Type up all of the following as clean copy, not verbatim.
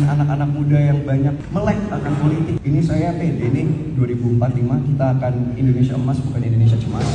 dengan anak-anak muda yang banyak melek akan politik. Ini saya pede nih, 2045 kita akan Indonesia emas, bukan Indonesia cemas.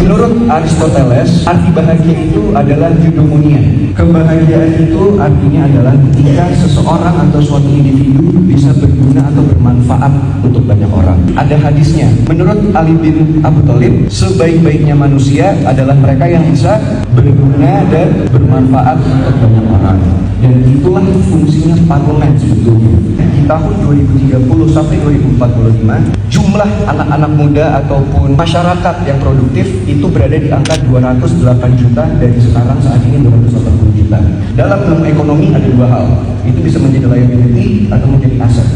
Menurut Aristoteles, arti bahagia itu adalah eudaimonia. Kebahagiaan itu artinya adalah ketika seseorang atau suatu individu bisa berguna atau bermanfaat untuk banyak orang. Ada hadisnya. Menurut Ali bin Abi Thalib, sebaik-baiknya manusia adalah mereka yang bisa berguna dan bermanfaat untuk banyak orang. Dan itulah fungsinya parlemen sebetulnya. Di tahun 2030 sampai 2045, jumlah anak-anak muda ataupun masyarakat yang produktif itu berada di angka 208 juta dari sekarang saat ini 280 juta. Dalam ilmu ekonomi ada dua hal, itu bisa menjadi liability atau menjadi aset.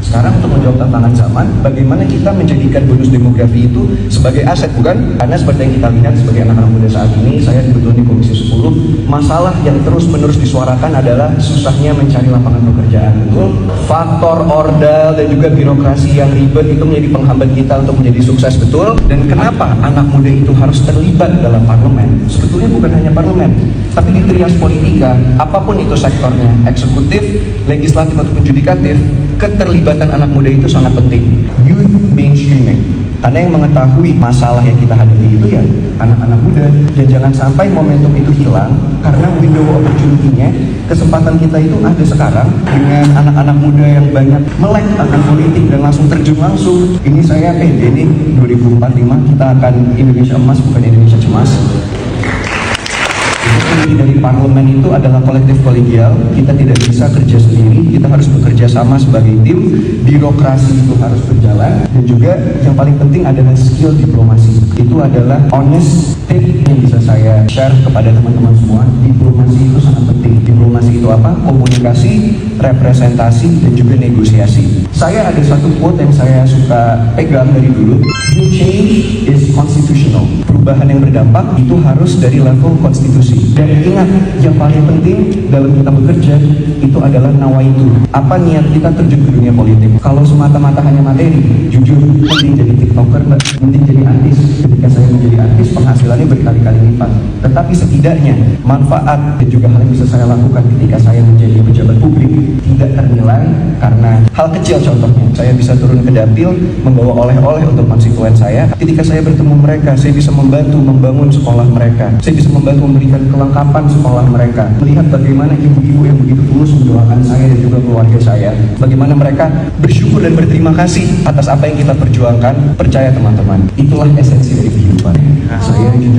Sekarang untuk menjawab tantangan zaman, bagaimana kita menjadikan bonus demografi itu sebagai aset, bukan? Karena seperti yang kita lihat sebagai anak-anak muda saat ini, saya kebetulan di Komisi 10, masalah yang terus-menerus disuarakan adalah susahnya mencari lapangan pekerjaan, betul? Faktor ordal dan juga birokrasi yang ribet itu menjadi penghambat kita untuk menjadi sukses, betul? Dan kenapa anak muda itu harus terlibat dalam parlemen? Sebetulnya bukan hanya parlemen, tapi di trias politika, apapun itu sektornya, eksekutif, legislatif ataupun judikatif, keterlibatan anak muda itu sangat penting. Youth mainstreaming, karena yang mengetahui masalah yang kita hadapi itu ya anak-anak muda. Dan jangan sampai momentum itu hilang, karena window opportunity-nya, kesempatan kita itu ada sekarang dengan anak-anak muda yang banyak melek akan politik dan langsung terjun langsung. Ini saya pede nih, 2045 kita akan Indonesia emas, bukan Indonesia cemas. Dari parlemen itu adalah kolektif kolegial, kita tidak bisa kerja sendiri, kita harus bekerja sama sebagai tim, birokrasi itu harus berjalan, dan juga yang paling penting adalah skill diplomasi. Itu adalah honest tip yang bisa saya share kepada teman-teman semua. Diplomasi itu sangat penting. Diplomasi itu apa? Komunikasi, representasi, dan juga negosiasi. Saya ada satu quote yang saya suka pegang dari dulu. Real change is constitutional. Perubahan yang berdampak itu harus dari level konstitusi. Dan ingat, yang paling penting dalam kita bekerja itu adalah nawaitu. Apa niat kita terjun ke dunia politik? Kalau semata-mata hanya materi, jujur, mending jadi tiktoker, mending jadi artis. Ketika saya menjadi artis, penghasilannya berkali-kali lipat. Tetapi setidaknya manfaat dan juga hal yang bisa saya lakukan ketika saya menjadi pejabat publik tidak ternilai karena hal kecil. Contohnya, saya bisa turun ke dapil membawa oleh-oleh untuk konstituen saya. Ketika saya bertemu mereka, saya bisa membantu membangun sekolah mereka. Saya bisa membantu memberikan kelengkapan sekolah mereka. Melihat bagaimana ibu-ibu yang begitu tulus mendoakan saya dan juga keluarga saya. Bagaimana mereka bersyukur dan berterima kasih atas apa yang kita perjuangkan. Percaya teman-teman, itulah esensi dari kehidupan. Saya jujur